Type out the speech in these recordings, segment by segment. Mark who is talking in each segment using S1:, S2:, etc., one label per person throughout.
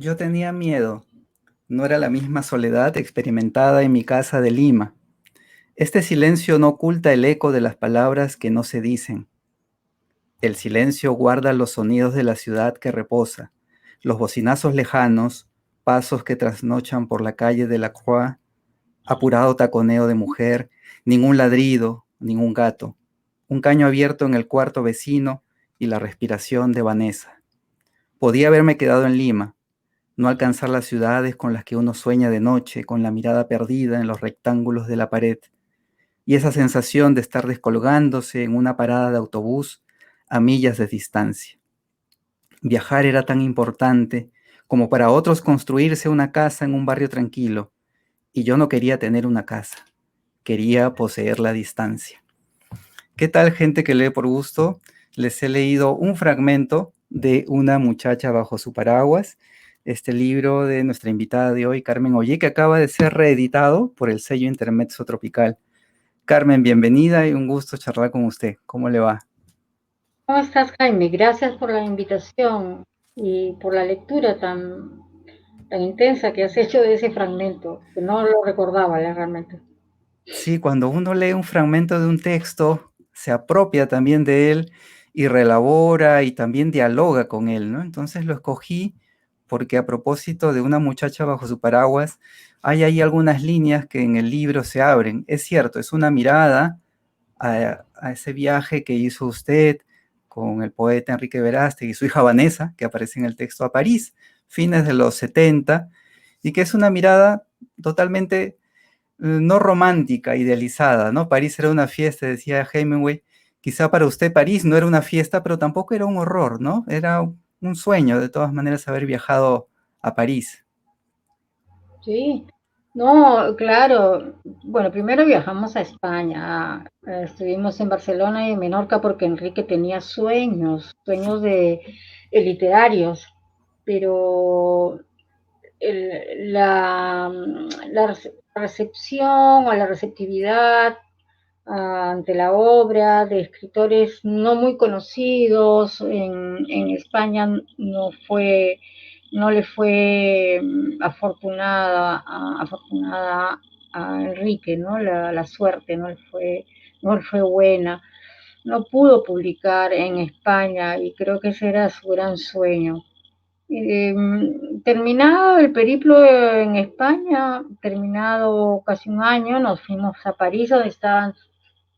S1: Yo tenía miedo. No era la misma soledad experimentada en mi casa de Lima. Este silencio no oculta el eco de las palabras que no se dicen. El silencio guarda los sonidos de la ciudad que reposa, los bocinazos lejanos, pasos que trasnochan por la calle de la Croix, apurado taconeo de mujer, ningún ladrido, ningún gato, un caño abierto en el cuarto vecino y la respiración de Vanessa. Podía haberme quedado en Lima, no alcanzar las ciudades con las que uno sueña de noche, con la mirada perdida en los rectángulos de la pared, y esa sensación de estar descolgándose en una parada de autobús a millas de distancia. Viajar era tan importante como para otros construirse una casa en un barrio tranquilo, y yo no quería tener una casa, quería poseer la distancia. ¿Qué tal, gente que lee por gusto? Les he leído un fragmento de Una muchacha bajo su paraguas, este libro de nuestra invitada de hoy, Carmen Ollé, que acaba de ser reeditado por el sello Intermezzo Tropical. Carmen, bienvenida y un gusto charlar con usted. ¿Cómo le va?
S2: ¿Cómo estás, Jaime? Gracias por la invitación y por la lectura tan intensa que has hecho de ese fragmento, que no lo recordaba realmente.
S1: Sí, cuando uno lee un fragmento de un texto, se apropia también de él y relabora y también dialoga con él, ¿no? Entonces lo escogí porque a propósito de Una muchacha bajo su paraguas, hay ahí algunas líneas que en el libro se abren. Es cierto, es una mirada a ese viaje que hizo usted con el poeta Enrique Verástegui y su hija Vanessa, que aparece en el texto, a París, fines de los 70, y que es una mirada totalmente no romántica, idealizada, ¿no? París era una fiesta, decía Hemingway. Quizá para usted París no era una fiesta, pero tampoco era un horror, ¿no? Era un sueño, de todas maneras, haber viajado a París.
S2: Sí, no, claro. Bueno, primero viajamos a España. Estuvimos en Barcelona y en Menorca porque Enrique tenía sueños literarios, pero la recepción o la receptividad ante la obra de escritores no muy conocidos en España no le fue afortunada a Enrique, ¿no? La suerte no le fue buena. No pudo publicar en España y creo que ese era su gran sueño. Eh, Terminado el periplo en España, terminado casi un año, nos fuimos a París, donde estaban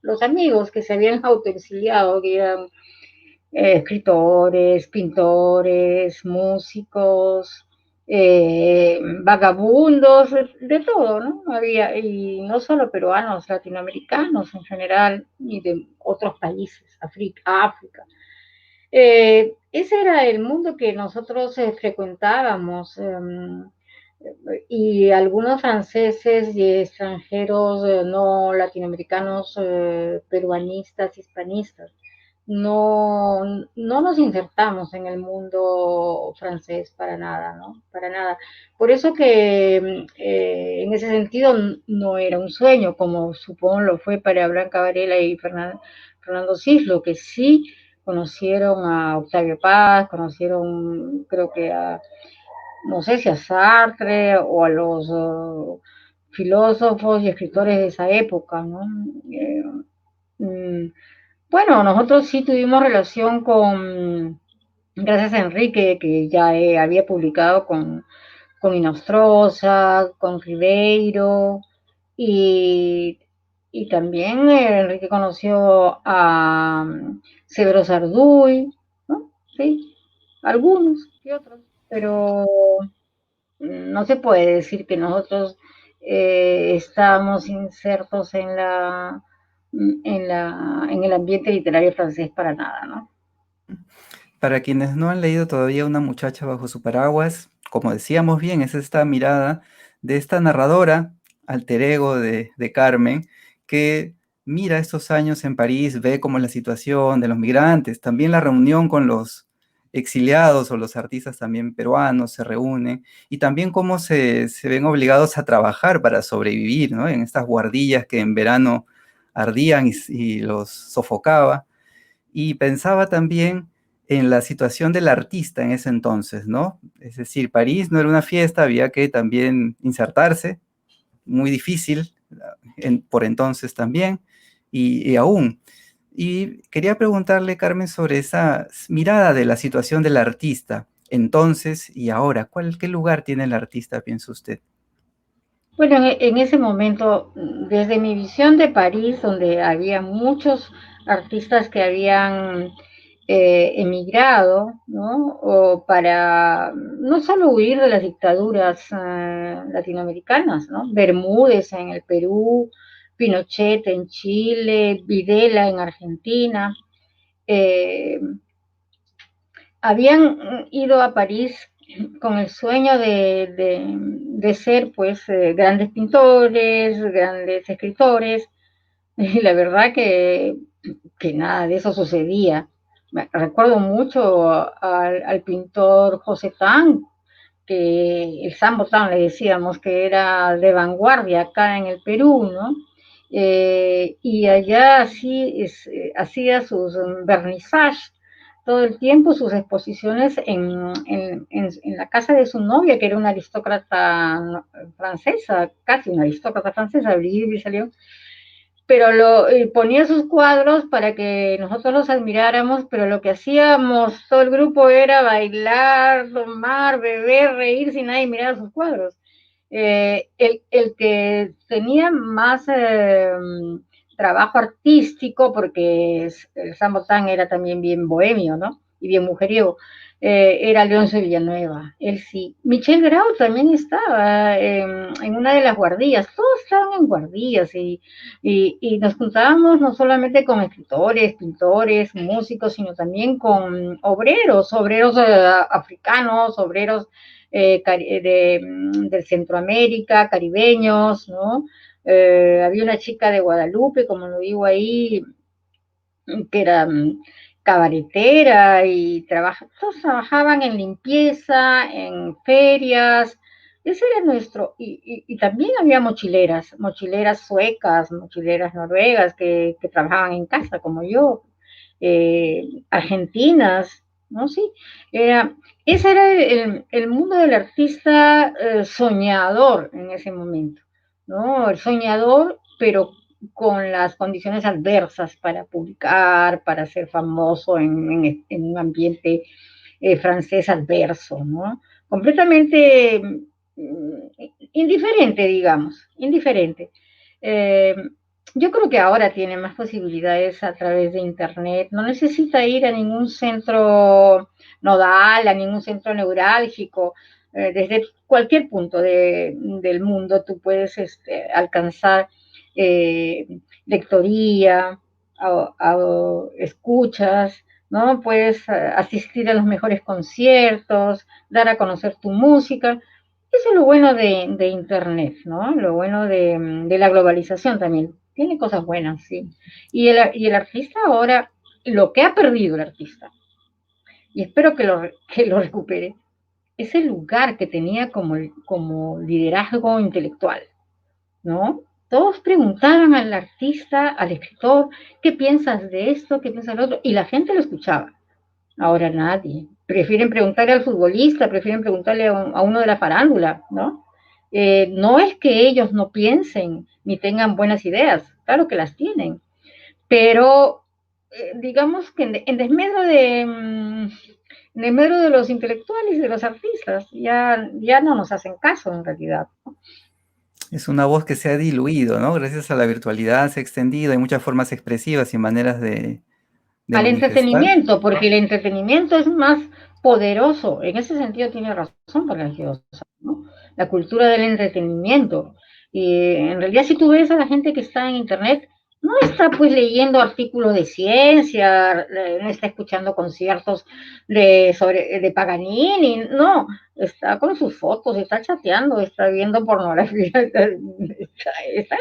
S2: los amigos que se habían autoexiliado, que eran escritores, pintores, músicos, vagabundos, de todo, ¿no? Había, y no solo peruanos, latinoamericanos en general, y de otros países, África. Ese era el mundo que nosotros frecuentábamos. Y algunos franceses y extranjeros no latinoamericanos, peruanistas, hispanistas. No, no nos insertamos en el mundo francés para nada, ¿no? Para nada. Por eso que en ese sentido no era un sueño, como supongo lo fue para Blanca Varela y Fernando Cislo, que sí conocieron a Octavio Paz, conocieron creo que no sé si a Sartre o a los filósofos y escritores de esa época, ¿no? Eh, mm, bueno, nosotros sí tuvimos relación gracias a Enrique, que ya había publicado con Inostroza, con Ribeiro, y, y también Enrique conoció a Severo Sarduy, ¿no? Sí, algunos y otros, pero no se puede decir que nosotros estamos insertos en el ambiente literario francés para nada, ¿no?
S1: Para quienes no han leído todavía Una muchacha bajo su paraguas, como decíamos bien, es esta mirada de esta narradora, alter ego de Carmen, que mira estos años en París, ve cómo la situación de los migrantes, también la reunión con los exiliados o los artistas también peruanos se reúnen, y también cómo se ven obligados a trabajar para sobrevivir, ¿no? En estas guardillas que en verano ardían y los sofocaba. Y pensaba también en la situación del artista en ese entonces, ¿no? Es decir, París no era una fiesta, había que también insertarse, muy difícil por entonces también, y aún. Y quería preguntarle, Carmen, sobre esa mirada de la situación del artista, entonces y ahora. ¿Qué lugar tiene el artista, piensa usted?
S2: Bueno, en ese momento, desde mi visión de París, donde había muchos artistas que habían emigrado, ¿no? O para no solo huir de las dictaduras latinoamericanas, ¿no? Bermúdez en el Perú, Pinochet en Chile, Videla en Argentina, eh, habían ido a París con el sueño de ser pues grandes pintores, grandes escritores, y la verdad que nada de eso sucedía. Me recuerdo mucho al pintor José Tan, que el Sambo Tan le decíamos que era de vanguardia acá en el Perú, ¿no? Y allá así hacía sus vernissages todo el tiempo, sus exposiciones en la casa de su novia, que era una aristócrata francesa, casi una aristócrata francesa, Brigitte salió, pero ponía sus cuadros para que nosotros los admiráramos, pero lo que hacíamos todo el grupo era bailar, tomar, beber, reír sin nadie mirar sus cuadros. El que tenía más trabajo artístico, porque el Zambotán era también bien bohemio, ¿no? Y bien mujeriego, era Leoncio Villanueva, él sí. Michel Grau también estaba en una de las guardillas, todos estaban en guardillas y nos juntábamos no solamente con escritores, pintores, músicos, sino también con obreros africanos, obreros de Centroamérica, caribeños, ¿no? Había una chica de Guadalupe, como lo digo ahí, que era cabaretera y todos trabajaban en limpieza, en ferias. Ese era nuestro, y también había mochileras suecas, mochileras noruegas que trabajaban en casa, como yo, argentinas, ¿no? Sí, era, ese era el mundo del artista soñador en ese momento, ¿no? El soñador, pero con las condiciones adversas para publicar, para ser famoso en un ambiente francés adverso, ¿no? Completamente indiferente, digamos, indiferente. Eh, yo creo que ahora tiene más posibilidades a través de Internet. No necesita ir a ningún centro nodal, a ningún centro neurálgico. Desde cualquier punto del mundo tú puedes alcanzar eh, lectoría, escuchas, ¿no? Puedes asistir a los mejores conciertos, dar a conocer tu música. Eso es lo bueno de Internet, ¿no? Lo bueno de la globalización también. Tiene cosas buenas, sí. Y el artista ahora, lo que ha perdido el artista, y espero que lo recupere, es el lugar que tenía como liderazgo intelectual, ¿no? Todos preguntaban al artista, al escritor, ¿qué piensas de esto? ¿Qué piensas de lo otro? Y la gente lo escuchaba. Ahora nadie. Prefieren preguntarle al futbolista, prefieren preguntarle a uno de la farándula, ¿no? No es que ellos no piensen ni tengan buenas ideas, claro que las tienen, pero digamos que en desmedro de los intelectuales y de los artistas, ya no nos hacen caso en realidad.
S1: Es una voz que se ha diluido, ¿no? Gracias a la virtualidad se ha extendido, hay muchas formas expresivas y maneras de
S2: Al
S1: manifestar.
S2: entretenimiento, porque el entretenimiento es más poderoso. En ese sentido tiene razón religiosa, ¿no? La cultura del entretenimiento. Y en realidad, si tú ves a la gente que está en Internet, no está pues leyendo artículos de ciencia, no está escuchando conciertos de Paganini, no, está con sus fotos, está chateando, está viendo pornografía, está en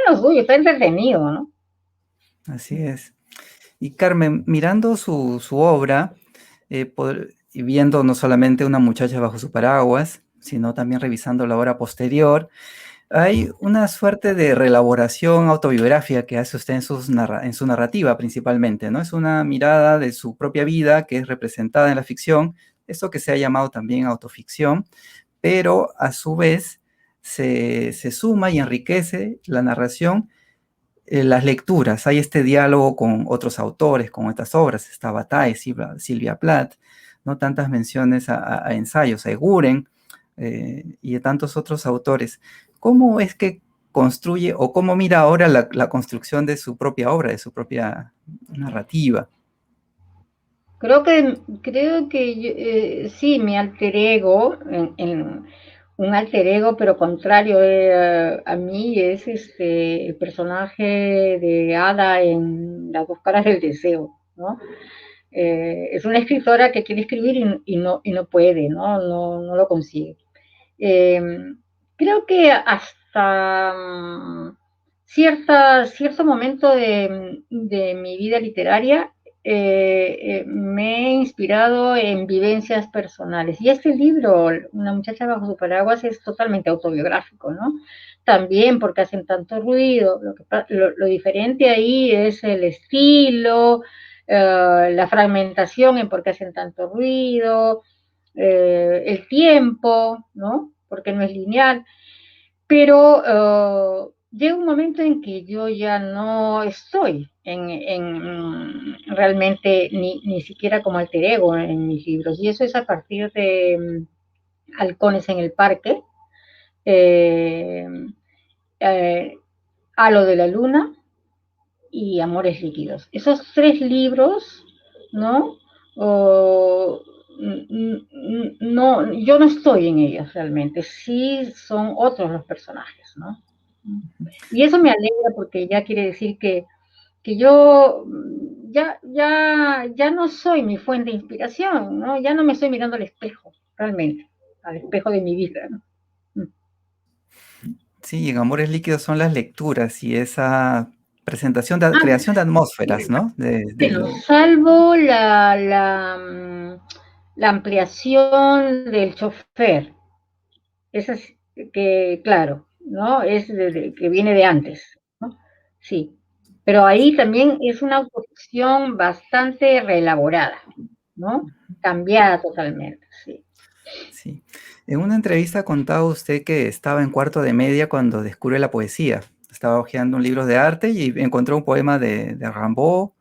S2: lo suyo, está entretenido, ¿no?
S1: Así es. Y Carmen, mirando su obra, y viendo no solamente Una muchacha bajo su paraguas, sino también revisando la obra posterior, Hay una suerte de reelaboración autobiográfica que hace usted en su narrativa principalmente, ¿no? Es una mirada de su propia vida que es representada en la ficción, esto que se ha llamado también autoficción, pero a su vez se suma y enriquece la narración, las lecturas. Hay este diálogo con otros autores, con estas obras, está Bataille, Silvia Plath, ¿no? Tantas menciones a ensayos, a Eguren, y a tantos otros autores. ¿Cómo es que construye o cómo mira ahora la construcción de su propia obra, de su propia narrativa?
S2: Creo que sí, mi alter ego, un alter ego, pero contrario a mí, es el personaje de Ada en Las dos caras del deseo, ¿no? Es una escritora que quiere escribir y no puede, no lo consigue. Eh, Creo que hasta cierto momento de mi vida literaria me he inspirado en vivencias personales. Y este libro, Una muchacha bajo su paraguas, es totalmente autobiográfico, ¿no? También porque hacen tanto ruido. Lo diferente ahí es el estilo, la fragmentación en por qué hacen tanto ruido, el tiempo, ¿no? Porque no es lineal, pero llega un momento en que yo ya no estoy realmente ni siquiera como alter ego en mis libros, y eso es a partir de Halcones en el Parque, eh, eh, Halo de la Luna y Amores Líquidos. Esos tres libros, ¿no? O, no, yo no estoy en ellos realmente, sí son otros los personajes, ¿no? Y eso me alegra porque ya quiere decir que yo ya no soy mi fuente de inspiración, ¿no? Ya no me estoy mirando al espejo, realmente, al espejo de mi vida, ¿no?
S1: Sí, en Amores Líquidos son las lecturas y esa presentación, de,
S2: Ah,
S1: creación de atmósferas, ¿no?
S2: bueno, salvo la ampliación del chofer, esa es que, claro, ¿no? Que viene de antes, ¿no? Sí. Pero ahí también es una autoficción bastante reelaborada, ¿no? Cambiada totalmente, sí.
S1: Sí. En una entrevista contaba usted que estaba en cuarto de media cuando descubre la poesía. Estaba hojeando un libro de arte y encontró un poema de Rimbaud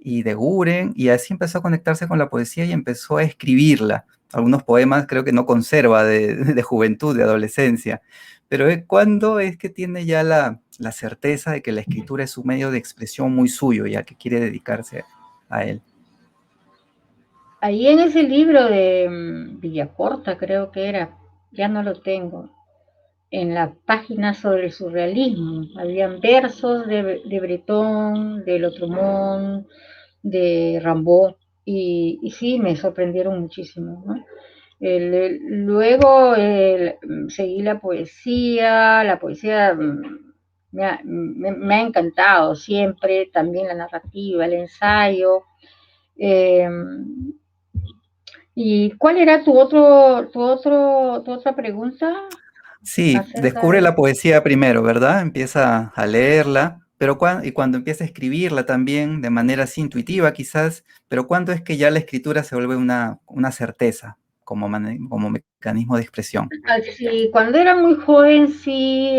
S1: y de Guren, y así empezó a conectarse con la poesía y empezó a escribirla. Algunos poemas creo que no conserva de juventud, de adolescencia. Pero ¿cuándo es que tiene ya la certeza de que la escritura es un medio de expresión muy suyo, ya que quiere dedicarse a él?
S2: Ahí en ese libro de Villacorta, creo que era, ya no lo tengo, en la página sobre el surrealismo. Habían versos de Breton, de Lotromont, de Rimbaud, y sí, me sorprendieron muchísimo, ¿no? Luego seguí la poesía me ha encantado siempre, también la narrativa, el ensayo. Eh, ¿Y cuál era tu otra pregunta
S1: Sí,
S2: acerca
S1: descubre
S2: de...
S1: la poesía primero, ¿verdad? Empieza a leerla, pero y cuando empieza a escribirla también de manera así intuitiva quizás, pero ¿cuándo es que ya la escritura se vuelve una certeza como, como mecanismo de expresión?
S2: Sí, cuando era muy joven, sí,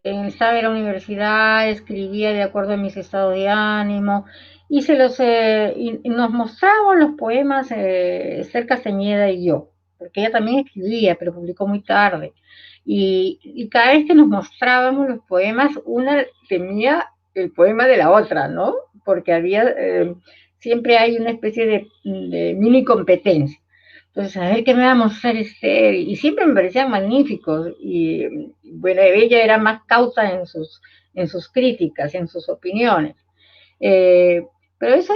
S2: estaba en la universidad, escribía de acuerdo a mis estados de ánimo y y nos mostraban los poemas Esther Castañeda y yo, porque ella también escribía, pero publicó muy tarde. Y cada vez que nos mostrábamos los poemas, una tenía el poema de la otra, ¿no? Porque siempre hay una especie de mini competencia. Entonces, a ver qué me va a mostrar Esther. Y siempre me parecían magníficos. Y bueno, ella era más cauta en sus críticas, en sus opiniones. Eh, pero eso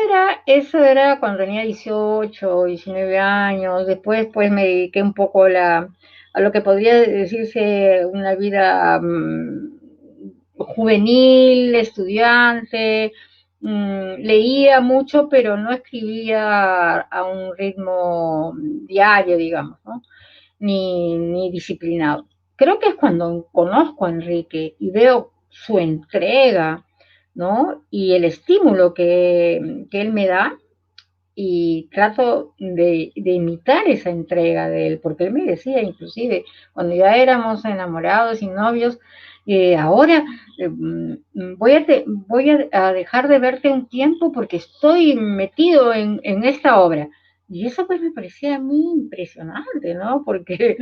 S2: era cuando tenía 18, 19 años. Después, pues, me dediqué un poco a lo que podría decirse una vida juvenil, estudiante. Leía mucho, pero no escribía a un ritmo diario, digamos, ¿no? Ni disciplinado. creo que es cuando conozco a Enrique y veo su entrega, ¿no? Y el estímulo que él me da, y trato de imitar esa entrega de él, porque él me decía, inclusive, cuando ya éramos enamorados y novios, ahora voy a dejar de verte un tiempo porque estoy metido en esta obra. Y eso pues me parecía a mí impresionante, ¿no? Porque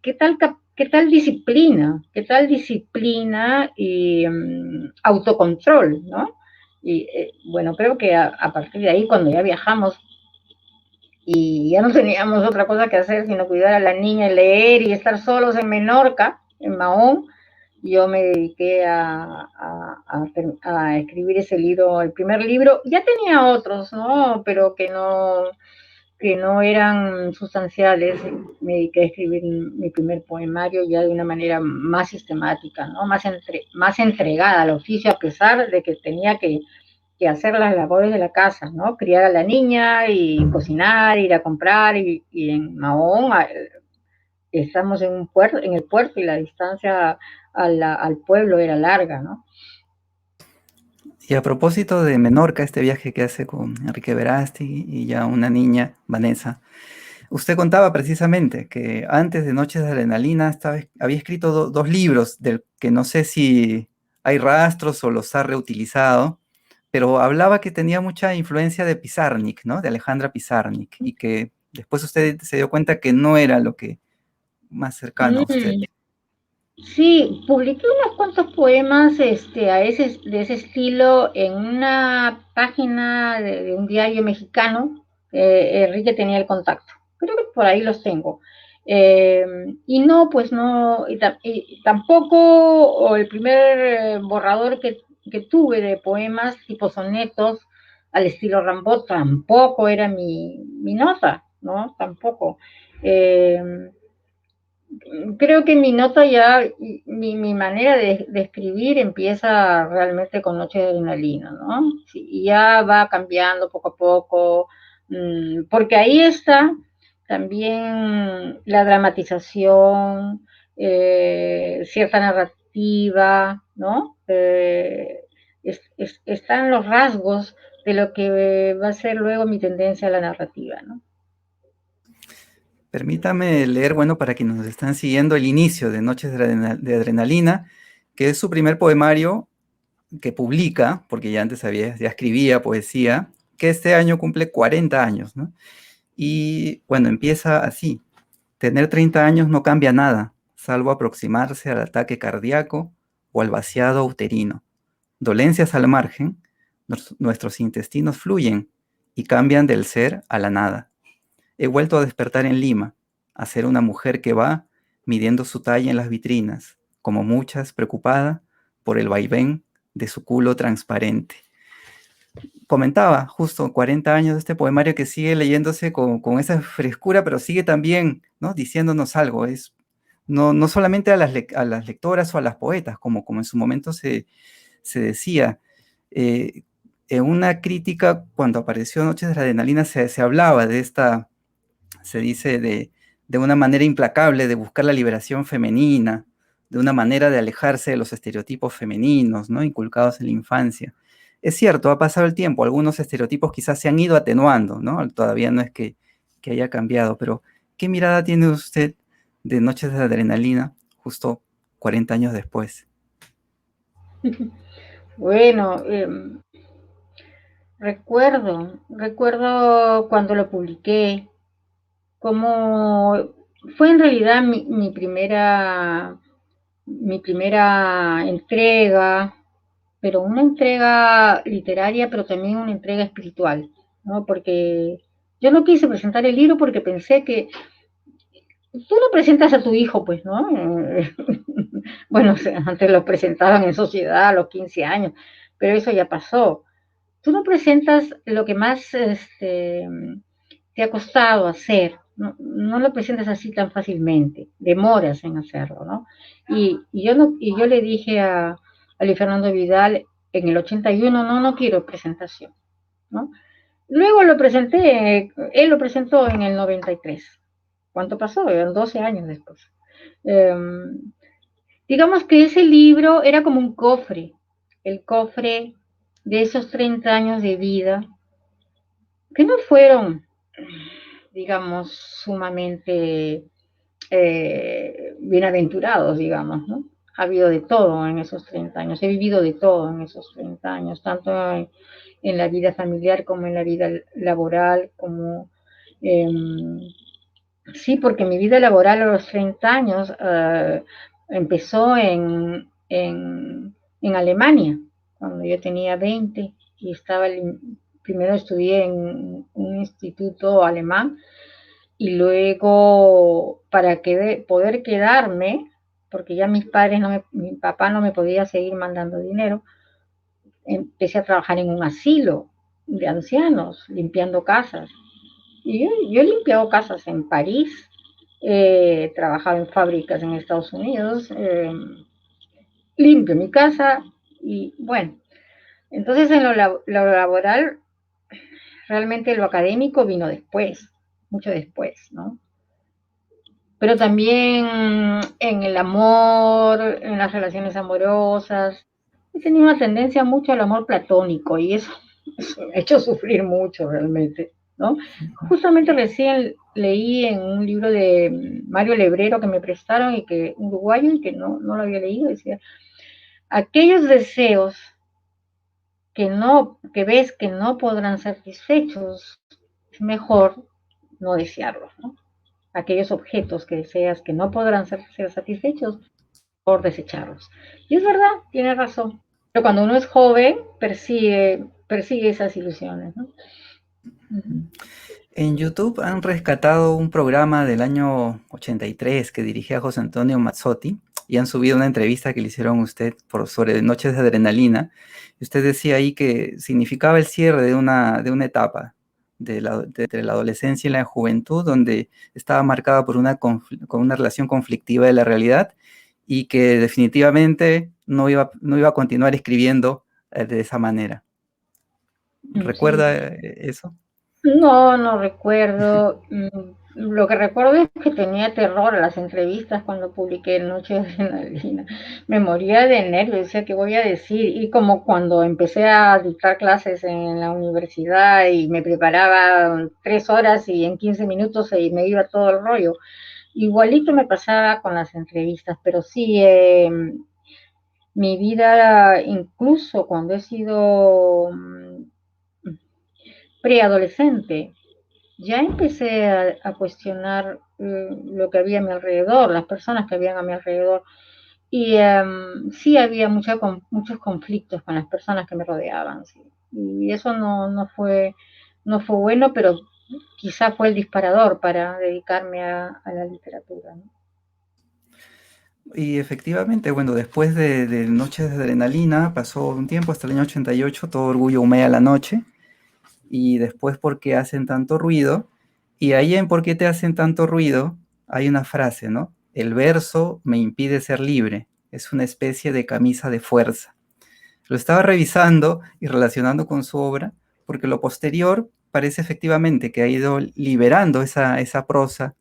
S2: qué tal disciplina y autocontrol, ¿no? Y bueno, creo que a partir de ahí, cuando ya viajamos y ya no teníamos otra cosa que hacer sino cuidar a la niña, leer y estar solos en Menorca, en Mahón, yo me dediqué a escribir ese libro, el primer libro. Ya tenía otros, ¿no? Pero que no eran sustanciales. Me dediqué a escribir mi primer poemario ya de una manera más sistemática, ¿no? Más entregada al oficio, a pesar de que tenía que hacer las labores de la casa, ¿no? Criar a la niña y cocinar, ir a comprar, y en Mahón estamos en el puerto, y la distancia al pueblo era larga, ¿no?
S1: Y a propósito de Menorca, este viaje que hace con Enrique Verástegui y ya una niña, Vanessa, usted contaba precisamente que antes de Noches de Adrenalina había escrito dos libros, del que no sé si hay rastros o los ha reutilizado, pero hablaba que tenía mucha influencia de Pizarnik, ¿no? De Alejandra Pizarnik, y que después usted se dio cuenta que no era lo que más cercano a usted.
S2: Mm, sí, publiqué unos cuantos poemas de ese estilo en una página de un diario mexicano. Enrique tenía el contacto. Creo que por ahí los tengo. Eh, y no, pues no, y tampoco, o el primer borrador que tuve de poemas tipo sonetos al estilo Rimbaud, tampoco era mi nota, ¿no? Tampoco. Eh, Creo que mi nota ya, mi manera de escribir empieza realmente con Noche de Adrenalina, ¿no? Sí, y ya va cambiando poco a poco, porque ahí está también la dramatización, cierta narrativa, ¿no? Están los rasgos de lo que va a ser luego mi tendencia a la narrativa, ¿no?
S1: Permítame leer, bueno, para quienes nos están siguiendo, el inicio de Noches de Adrenalina, que es su primer poemario que publica, porque ya antes ya escribía poesía, que este año cumple 40 años, ¿no? Y bueno, empieza así: tener 30 años no cambia nada, salvo aproximarse al ataque cardíaco o al vaciado uterino. Dolencias al margen, nuestros intestinos fluyen y cambian del ser a la nada. He vuelto a despertar en Lima, a ser una mujer que va midiendo su talla en las vitrinas, como muchas, preocupada por el vaivén de su culo transparente. Comentaba justo 40 años de este poemario que sigue leyéndose con esa frescura, pero sigue también, ¿no?, diciéndonos algo. No solamente a las lectoras o a las poetas, como en su momento se decía. Eh, en una crítica, cuando apareció Noches de la Adrenalina, se hablaba de esta, se dice, de una manera implacable de buscar la liberación femenina, de una manera de alejarse de los estereotipos femeninos, ¿no?, inculcados en la infancia. Es cierto, ha pasado el tiempo, algunos estereotipos quizás se han ido atenuando, ¿no? Todavía no es que haya cambiado, pero ¿qué mirada tiene usted de Noches de Adrenalina justo 40 años después?
S2: Bueno, recuerdo cuando lo publiqué, cómo fue en realidad mi primera entrega, pero una entrega literaria, pero también una entrega espiritual, ¿no? Porque yo no quise presentar el libro porque pensé que tú lo presentas a tu hijo, pues, ¿no? Bueno, antes lo presentaban en sociedad a los 15 años, pero eso ya pasó. Tú no presentas lo que más te ha costado hacer, no lo presentas así tan fácilmente, demoras en hacerlo, ¿no? Y yo le dije a Luis Fernando Vidal en el 81, no quiero presentación, ¿no? Luego lo presenté, él lo presentó en el 93. ¿Cuánto pasó? Eran 12 años después. Digamos que ese libro era como un cofre, el cofre de esos 30 años de vida, que no fueron, digamos, sumamente bienaventurados, digamos, ¿no? Ha habido de todo en esos 30 años, he vivido de todo en esos 30 años, tanto en la vida familiar como en la vida laboral, como... Eh, sí, porque mi vida laboral a los 30 años empezó en Alemania, cuando yo tenía 20 y estaba, primero estudié en un instituto alemán y luego para poder quedarme, porque ya mis padres, mi papá no me podía seguir mandando dinero, empecé a trabajar en un asilo de ancianos, limpiando casas. Y yo he limpiado casas en París, he trabajado en fábricas en Estados Unidos, limpio mi casa y bueno, entonces en lo laboral, realmente lo académico vino después, mucho después, ¿no? Pero también en el amor, en las relaciones amorosas. He tenido una tendencia mucho al amor platónico y eso me ha hecho sufrir mucho realmente, ¿no? Justamente recién leí en un libro de Mario Lebrero que me prestaron y que uruguayo y que no lo había leído, decía, aquellos deseos que ves que no podrán ser satisfechos, es mejor no desearlos, ¿no? Aquellos objetos que deseas que no podrán ser satisfechos por desecharlos. Y es verdad, tiene razón. Pero cuando uno es joven, persigue esas ilusiones, ¿no? Uh -huh.
S1: En YouTube han rescatado un programa del año 83 que dirigía José Antonio Mazzotti y han subido una entrevista que le hicieron a usted sobre Noches de Adrenalina. Y usted decía ahí que significaba el cierre de una etapa de la adolescencia y la juventud, donde estaba marcada por con una relación conflictiva de la realidad y que definitivamente no iba a continuar escribiendo de esa manera.
S2: Sí.
S1: ¿Recuerda eso?
S2: No recuerdo. Lo que recuerdo es que tenía terror a las entrevistas cuando publiqué Noche de Adrenalina. Me moría de nervios, decía qué voy a decir. Y como cuando empecé a dictar clases en la universidad y me preparaba 3 horas y en 15 minutos me iba todo el rollo. Igualito me pasaba con las entrevistas, pero sí, mi vida, incluso cuando he sido preadolescente, ya empecé a cuestionar lo que había a mi alrededor, las personas que habían a mi alrededor. Y sí había muchos conflictos con las personas que me rodeaban. Sí. Y eso no fue bueno, pero quizá fue el disparador para dedicarme a la literatura, ¿no?
S1: Y efectivamente, bueno, después de Noches de Adrenalina, pasó un tiempo hasta el año 88, Todo Orgullo Humea la Noche, y después ¿Por qué hacen tanto ruido? Y ahí en ¿Por qué te hacen tanto ruido? Hay una frase, ¿no? El verso me impide ser libre, es una especie de camisa de fuerza. Lo estaba revisando y relacionando con su obra, porque lo posterior parece efectivamente que ha ido liberando esa prosa.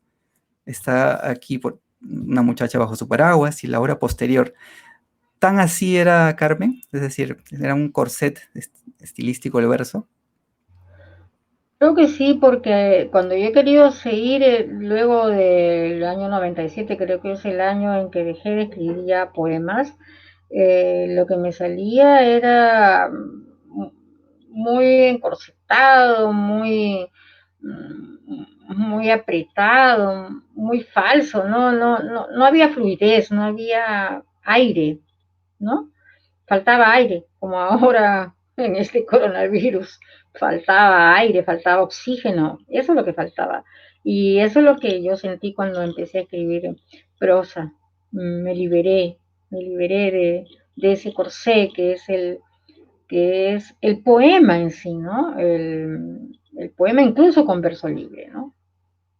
S1: Está aquí por una muchacha bajo su paraguas y la obra posterior. ¿Tan así era Carmen? Es decir, ¿era un corset estilístico el verso?
S2: Creo que sí, porque cuando yo he querido seguir, luego del año 97, creo que es el año en que dejé de escribir ya poemas, lo que me salía era muy encorsetado, muy apretado, muy falso, no había fluidez, no había aire, ¿no? Faltaba aire, como ahora en este coronavirus, faltaba aire, faltaba oxígeno, eso es lo que faltaba. Y eso es lo que yo sentí cuando empecé a escribir prosa. Me liberé de ese corsé que es el poema en sí, ¿no? El poema incluso con verso libre, ¿no?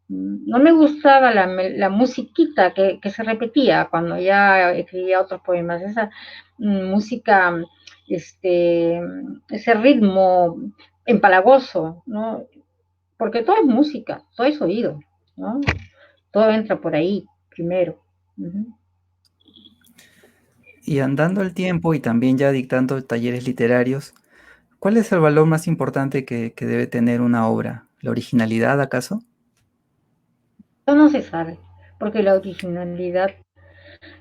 S2: No me gustaba la musiquita que se repetía cuando ya escribía otros poemas, esa música, este, ese ritmo empalagoso, ¿no? Porque todo es música, todo es oído, ¿no? Todo entra por ahí primero. Uh -huh.
S1: Y andando el tiempo y también ya dictando talleres literarios, ¿cuál es el valor más importante que debe tener una obra? ¿La originalidad, acaso?
S2: Eso no se sabe, porque la originalidad.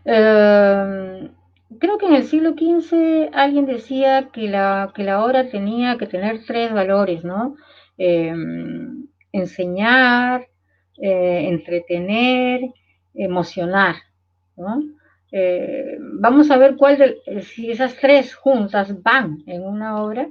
S2: eh, Creo que en el siglo XV alguien decía que la obra tenía que tener tres valores, ¿no? Eh, Enseñar, entretener, emocionar, ¿no? Vamos a ver si esas tres juntas van en una obra.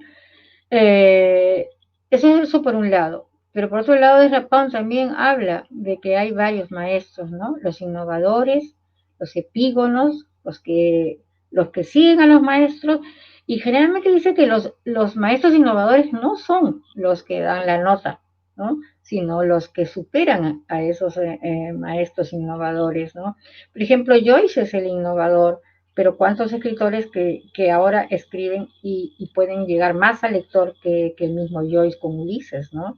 S2: Eh, Eso por un lado. Pero por otro lado, Rapón también habla de que hay varios maestros, ¿no? Los innovadores, los epígonos, los que siguen a los maestros, y generalmente dice que los maestros innovadores no son los que dan la nota, ¿no? Sino los que superan a esos maestros innovadores, ¿no? Por ejemplo, Joyce es el innovador, pero cuántos escritores que ahora escriben y pueden llegar más al lector que el mismo Joyce con Ulises, ¿no?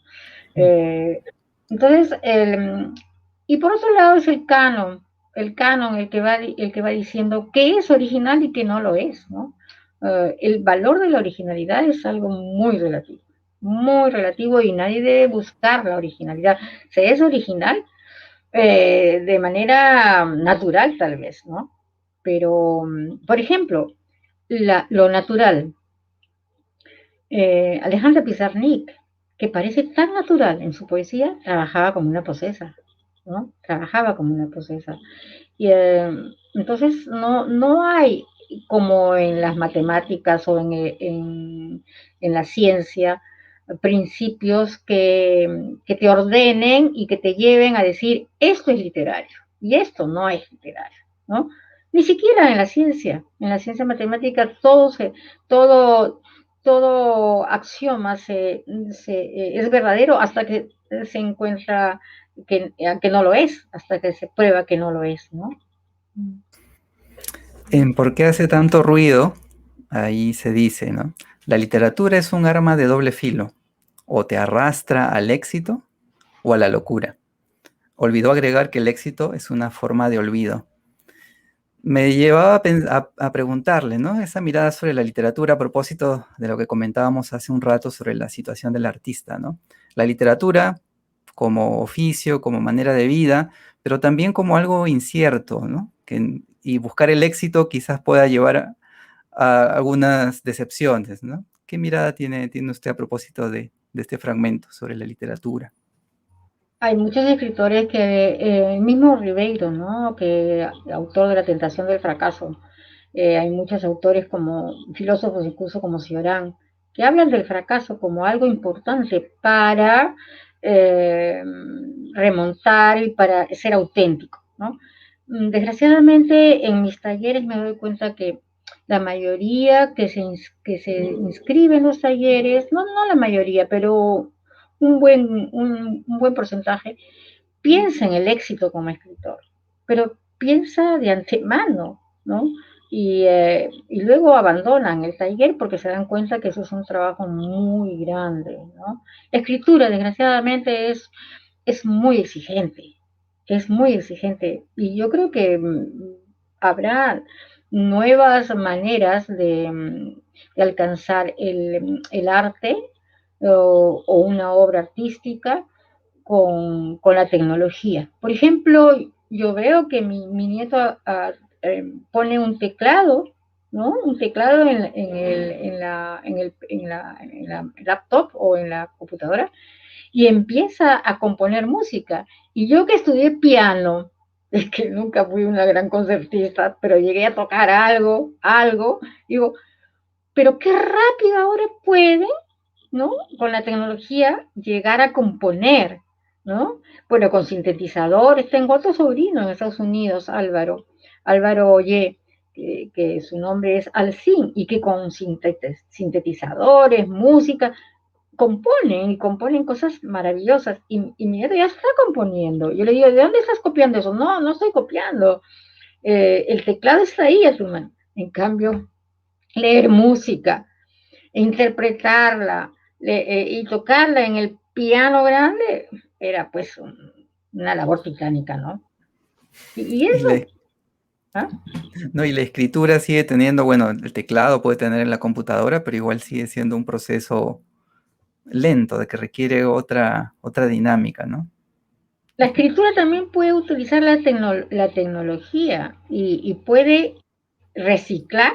S2: Eh, entonces, y por otro lado es el canon el que va diciendo qué es original y qué no lo es, ¿no? El valor de la originalidad es algo muy relativo y nadie debe buscar la originalidad. Se es original de manera natural tal vez, ¿no? Pero, por ejemplo, lo natural, Alejandra Pizarnik, que parece tan natural en su poesía, trabajaba como una posesa, ¿no? Trabajaba como una posesa. Y entonces no hay como en las matemáticas o en la ciencia principios que te ordenen y que te lleven a decir esto es literario y esto no es literario, ¿no? Ni siquiera en la ciencia matemática todo, todo axioma es verdadero hasta que se encuentra que no lo es, hasta que se prueba que no lo es, ¿no?
S1: En ¿Por qué hace tanto ruido? Ahí se dice, ¿no? La literatura es un arma de doble filo. O te arrastra al éxito o a la locura. Olvidó agregar que el éxito es una forma de olvido. Me llevaba a preguntarle, ¿no? Esa mirada sobre la literatura a propósito de lo que comentábamos hace un rato sobre la situación del artista, ¿no? La literatura como oficio, como manera de vida, pero también como algo incierto, ¿no? Y buscar el éxito quizás pueda llevar a algunas decepciones, ¿no? ¿Qué mirada tiene usted a propósito de este fragmento sobre la literatura?
S2: Hay muchos escritores que, el mismo Ribeiro, ¿no? Que autor de La tentación del fracaso. Hay muchos autores como filósofos, incluso como Cioran, que hablan del fracaso como algo importante para eh, remontar y para ser auténtico, ¿no? Desgraciadamente, en mis talleres me doy cuenta que la mayoría que se inscribe en los talleres, no la mayoría, pero un buen porcentaje, piensa en el éxito como escritor, pero piensa de antemano, ¿no? Y luego abandonan el taller porque se dan cuenta que eso es un trabajo muy grande, ¿no? La escritura, desgraciadamente, es muy exigente, es muy exigente. Y yo creo que habrá nuevas maneras de alcanzar el arte o una obra artística con la tecnología. Por ejemplo, yo veo que mi nieto pone un teclado, ¿no? Un teclado en la laptop o en la computadora y empieza a componer música. Y yo que estudié piano, es que nunca fui una gran concertista, pero llegué a tocar algo, digo, pero qué rápido ahora puede, ¿no? Con la tecnología llegar a componer, ¿no? Bueno, con sintetizadores. Tengo otro sobrino en Estados Unidos, Álvaro Oye, que su nombre es Alcin, y que con sintetizadores, música, componen y componen cosas maravillosas. Y mi nieto ya está componiendo. Yo le digo, ¿de dónde estás copiando eso? No, no estoy copiando. El teclado está ahí a tu mano. En cambio, leer música, interpretarla y tocarla en el piano grande era pues una labor titánica, ¿no? Y
S1: Y
S2: eso,
S1: la,
S2: ¿ah?
S1: No, y la escritura sigue teniendo, bueno, el teclado puede tener en la computadora, pero igual sigue siendo un proceso lento, de que requiere otra dinámica, ¿no?
S2: La escritura también puede utilizar la tecnología y puede reciclar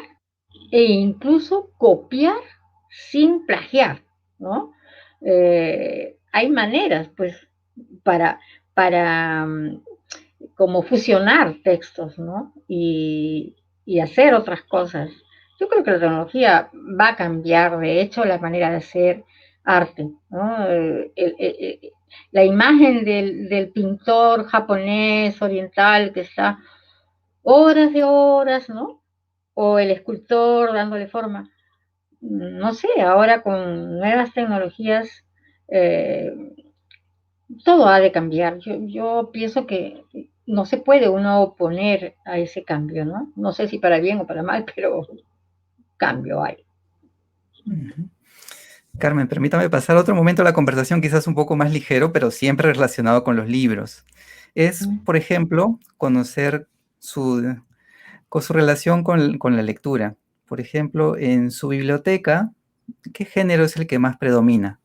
S2: e incluso copiar sin plagiar, ¿no? Hay maneras, pues, para, para como fusionar textos, ¿no? Y hacer otras cosas. Yo creo que la tecnología va a cambiar, de hecho, la manera de hacer arte, ¿no? La imagen del pintor japonés oriental que está horas de horas, ¿no? O el escultor dándole forma. No sé, ahora con nuevas tecnologías eh, todo ha de cambiar. Yo pienso que no se puede uno oponer a ese cambio, ¿no? No sé si para bien o para mal, pero cambio hay.
S1: Ujú. Carmen, permítame pasar a otro momento de la conversación, quizás un poco más ligero, pero siempre relacionado con los libros. Es, por ejemplo, conocer con su relación con la lectura. Por ejemplo, en su biblioteca, ¿qué género es el que más predomina?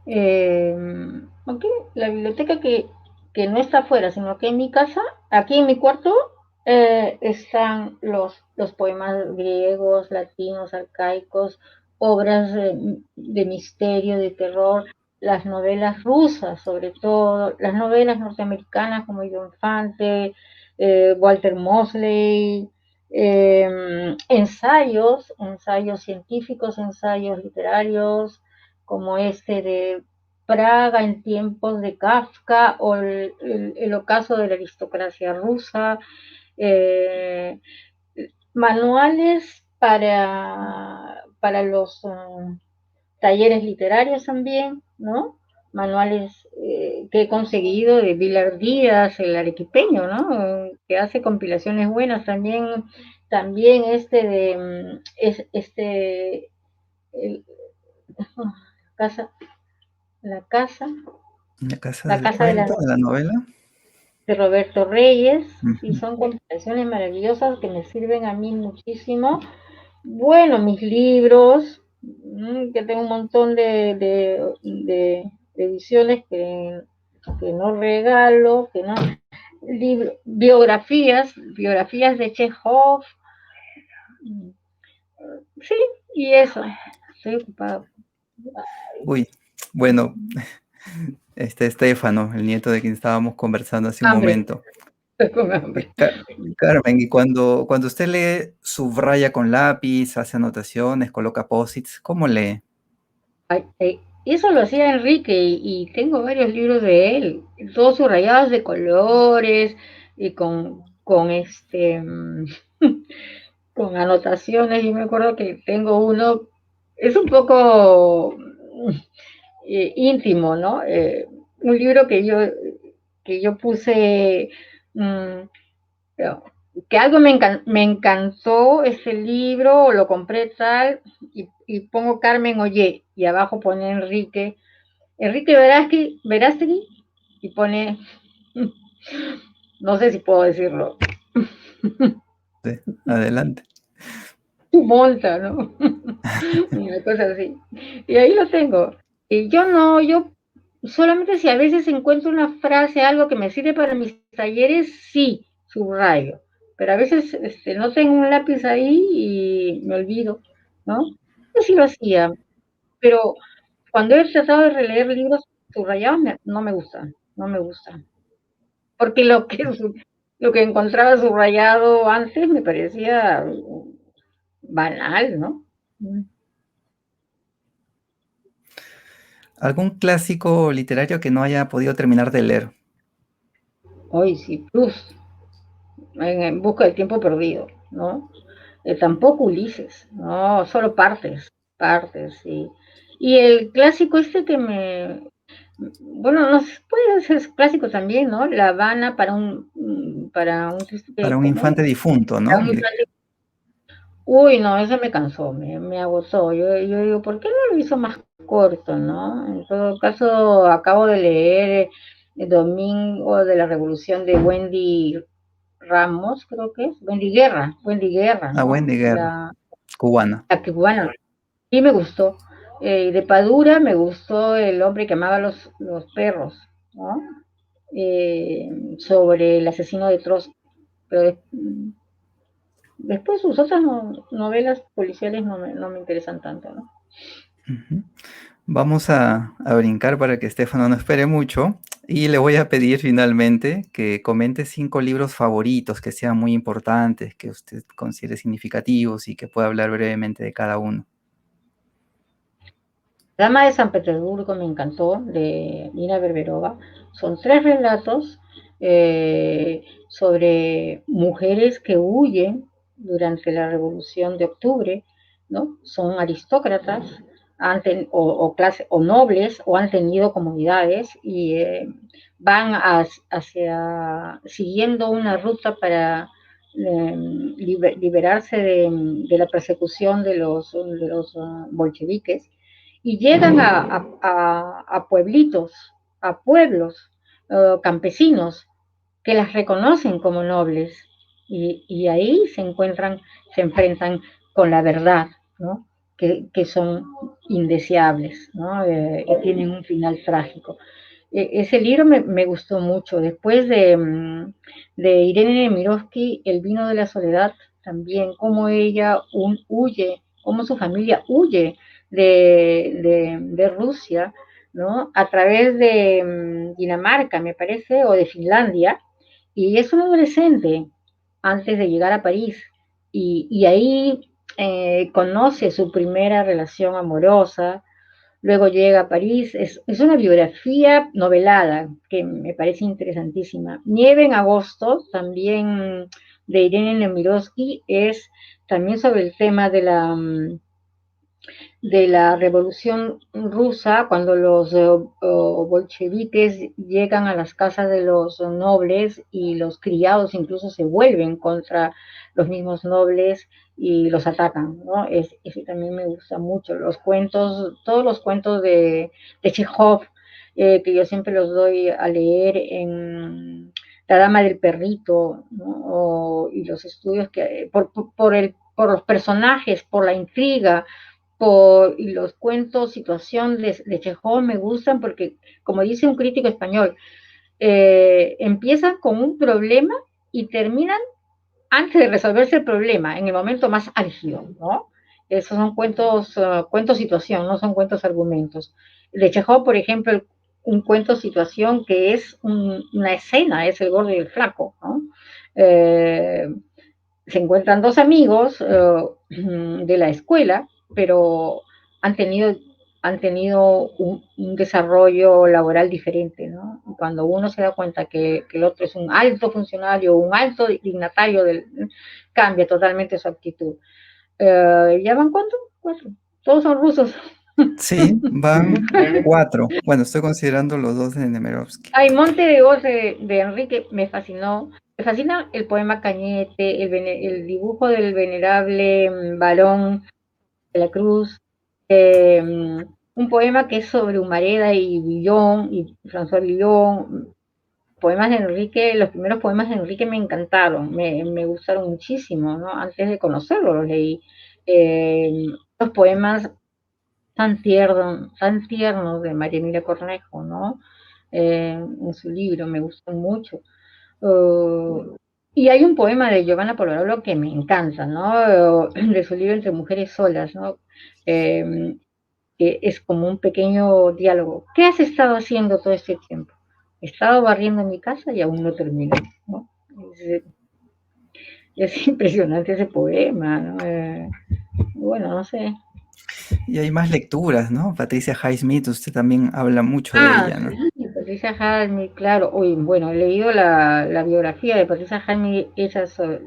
S2: Eh, ok, la biblioteca que no está afuera, sino que en mi casa, aquí en mi cuarto, están los poemas griegos, latinos, arcaicos, obras de misterio, de terror, las novelas rusas, sobre todo, las novelas norteamericanas como John Fante, Walter Mosley, ensayos científicos, ensayos literarios, como este de Praga en tiempos de Kafka o el ocaso de la aristocracia rusa, eh, manuales para los talleres literarios también, ¿no? Manuales que he conseguido de Vilar Díaz, el arequipeño, ¿no? Que hace compilaciones buenas también este de este el, casa la casa
S1: ¿La casa
S2: La
S1: del
S2: casa de la
S1: cuento, de la
S2: noche
S1: novela?
S2: de Roberto Reyes, y
S1: Ujú.
S2: son compilaciones maravillosas que me sirven a mí muchísimo. Bueno, mis libros, que tengo un montón de ediciones que no regalo, que no, biografías de Chekhov, sí, y eso, estoy ocupada.
S1: Uy, bueno, este Estefano, el nieto de quien estábamos conversando hace un
S2: Hambre,
S1: momento.
S2: estoy con hambre.
S1: Carmen, y cuando usted lee, subraya con lápiz, hace anotaciones, coloca posits, ¿cómo lee?
S2: Eso lo hacía Enrique y tengo varios libros de él, todos subrayados de colores y con anotaciones. Yo me acuerdo que tengo uno, es un poco íntimo, ¿no? Un libro que yo puse, mm, que algo me encantó ese libro, lo compré tal, y pongo Carmen Oye, y abajo pone Enrique Verástegui, y pone, no sé si puedo decirlo,
S1: Sí, adelante.
S2: tu monta, ¿no? Una cosa así. Y ahí lo tengo. Y yo solamente si a veces encuentro una frase, algo que me sirve para mis talleres, sí, subrayo. Pero a veces no tengo un lápiz ahí y me olvido, ¿no? Yo sí lo hacía, pero cuando he tratado de releer libros subrayados, no me gustan, no me gustan. Porque lo que encontraba subrayado antes me parecía banal, ¿no?
S1: ¿Algún clásico literario que no haya podido terminar de leer?
S2: Hoy sí, Proust, en busca del tiempo perdido, ¿no? Tampoco Ulises, no, solo partes, sí. Y el clásico bueno, no puede ser clásico también, ¿no? La Habana para un
S1: Para
S2: triste,
S1: un
S2: ¿cómo?
S1: infante difunto,
S2: Para
S1: ¿no?
S2: un infante. Uy, no, eso me cansó, me agotó. Yo digo, ¿por qué no lo hizo más corto, no? En todo caso, acabo de leer El Domingo de la Revolución de Wendy Ramos, creo que es, Wendy Guerra,
S1: A
S2: ¿no?
S1: Wendy Guerra, cubana.
S2: La que, bueno, sí me gustó. De Padura me gustó El hombre que amaba los perros, ¿no? Sobre el asesino de Trost. Pero después sus otras novelas policiales no me interesan tanto, ¿no?
S1: Ujú. Vamos a brincar para que Estefano no espere mucho y le voy a pedir finalmente que comente 5 libros favoritos que sean muy importantes, que usted considere significativos y que pueda hablar brevemente de cada uno.
S2: Dama de San Petersburgo me encantó, de Nina Berberova. Son 3 relatos sobre mujeres que huyen durante la Revolución de Octubre, ¿no? Son aristócratas o nobles o han tenido comunidades y van siguiendo una ruta para liberarse de la persecución de los bolcheviques y llegan a pueblitos, a pueblos campesinos que las reconocen como nobles y ahí se enfrentan con la verdad, ¿no? Que son indeseables, ¿no? Y tienen un final trágico. Ese libro me gustó mucho. Después de Irene Nemirovsky, El vino de la soledad, también cómo ella huye, cómo su familia huye de Rusia, ¿no? A través de Dinamarca, me parece, o de Finlandia, y es un adolescente antes de llegar a París, y ahí conoce su primera relación amorosa. Luego llega a París, es una biografía novelada que me parece interesantísima. Nieve en agosto, también de Irene Nemirovsky, es también sobre el tema de la Revolución Rusa, cuando los bolcheviques llegan a las casas de los nobles y los criados incluso se vuelven contra los mismos nobles y los atacan, ¿no? Ese también me gusta mucho. Los cuentos, todos los cuentos de Chekhov, que yo siempre los doy a leer en La Dama del Perrito, ¿no? Y los estudios que, por los personajes, por la intriga, y los cuentos, situación de Chekhov me gustan porque, como dice un crítico español, empiezan con un problema y terminan antes de resolverse el problema, en el momento más álgido, ¿no? Esos son cuentos situación, no son cuentos argumentos. De Chekhov, por ejemplo, un cuento situación que es una escena, es el gordo y el flaco, ¿no? Eh, Se encuentran dos amigos de la escuela, pero han tenido, han tenido un desarrollo laboral diferente, ¿no? Y cuando uno se da cuenta que el otro es un alto funcionario, un alto dignatario, cambia totalmente su actitud. ¿Ya van cuánto? 4. Todos son rusos.
S1: Sí, van 4. Bueno, estoy considerando los dos de Nemirovsky.
S2: Ay, Monte de Oz de Enrique me fascinó. Me fascina el poema Cañete, el dibujo del venerable varón de la Cruz, eh, un poema que es sobre Humareda y Villon, y François Villon. Poemas de Enrique, los primeros poemas de Enrique me encantaron, me gustaron muchísimo, ¿no? Antes de conocerlo los leí. Eh, los poemas tan tiernos de María Emilia Cornejo, ¿no? En su libro, me gustan mucho. Y hay un poema de Giovanna Polverolo que me encanta, ¿no? De su libro Entre mujeres solas, ¿no? Eh, que es como un pequeño diálogo. ¿Qué has estado haciendo todo este tiempo? He estado barriendo mi casa y aún no termino, ¿no? Es, es impresionante ese poema, ¿no? Bueno, no sé.
S1: Y hay más lecturas, ¿no? Patricia Highsmith, usted también habla mucho de
S2: Ah,
S1: ella, ¿no?
S2: sí, Patricia Halmy, claro. Uy, bueno, he leído la biografía de Patricia Halmy hecha sobre,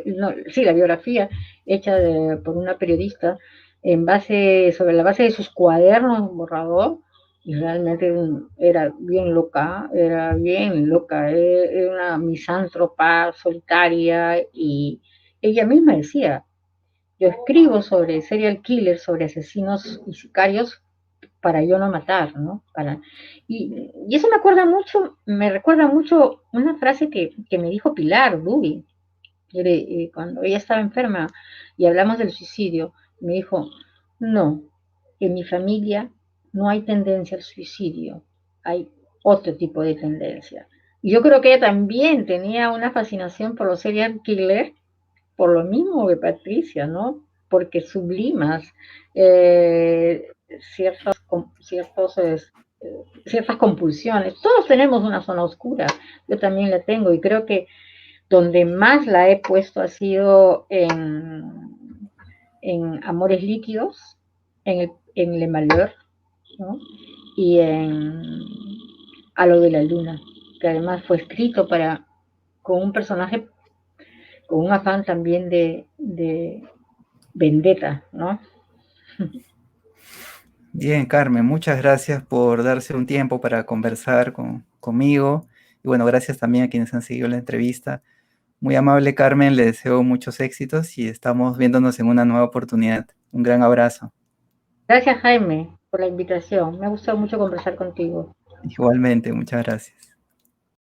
S2: no, sí, la biografía hecha por una periodista sobre la base de sus cuadernos borrador, y realmente era bien loca, era una misántropa solitaria, y ella misma decía, yo escribo sobre serial killers, sobre asesinos y sicarios, para yo no matar, ¿no? Y eso me recuerda mucho una frase que me dijo Pilar Duby, cuando ella estaba enferma y hablamos del suicidio, me dijo, no, en mi familia no hay tendencia al suicidio, hay otro tipo de tendencia. Y yo creo que ella también tenía una fascinación por los serial killers, por lo mismo que Patricia, ¿no? Porque sublimas eh, ciertos, ciertos ciertas compulsiones. Todos tenemos una zona oscura, yo también la tengo y creo que donde más la he puesto ha sido en Amores Líquidos, en Le Malheur, ¿no? Y en A lo de la Luna, que además fue escrito con un personaje con un afán también de vendetta, ¿no?
S1: Bien, Carmen, muchas gracias por darse un tiempo para conversar conmigo. Y bueno, gracias también a quienes han seguido la entrevista. Muy amable, Carmen, le deseo muchos éxitos y estamos viéndonos en una nueva oportunidad. Un gran abrazo.
S2: Gracias, Jaime, por la invitación. Me ha gustado mucho conversar contigo.
S1: Igualmente, muchas gracias.